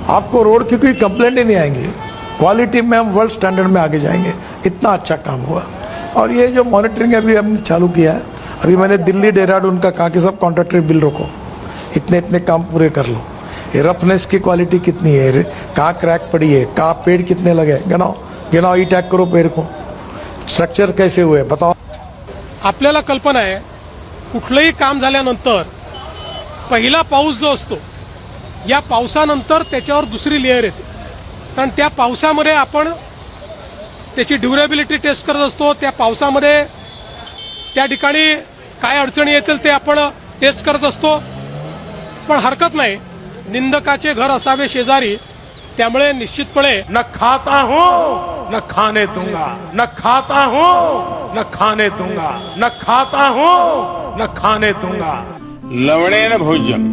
आपको रोड की कोई कंप्लेंट ही नहीं आएंगी। क्वालिटी में हम वर्ल्ड स्टैंडर्ड में आगे जाएंगे, इतना अच्छा काम हुआ। और ये जो मॉनिटरिंग अभी हमने चालू किया है, अभी मैंने दिल्ली देहरादून का कहा कि सब कॉन्ट्रैक्टर बिल रखो, इतने इतने काम पूरे कर लो। ये रफनेस की क्वालिटी कितनी है, कहाँ क्रैक पड़ी है, कहाँ पेड़ कितने लगे, गिनाओ गिनाओ, ई टैग करो पेड़ को, स्ट्रक्चर कैसे हुए बताओ। आपल्याला कल्पना आहे, कुठलंही काम झाल्यानंतर पहिला पाऊस जो असतो, या पावसानंतर त्याच्यावर दुसरी लेअर येते, कारण त्या पावसामध्ये आपण त्याची ड्युरेबिलिटी टेस्ट करत असतो। त्या पावसामध्ये त्या ठिकाणी काय अडचणी येतील ते आपण टेस्ट करत असतो। पण हरकत नाही, निंदकाचे घर असावे शेजारी, त्यामुळे निश्चितपणे न खाता हूँ न खाने दूंगा, न खाता हूँ न खाने दूंगा, न खाता हूँ न खाने दूंगा। लवणेन भोज्यम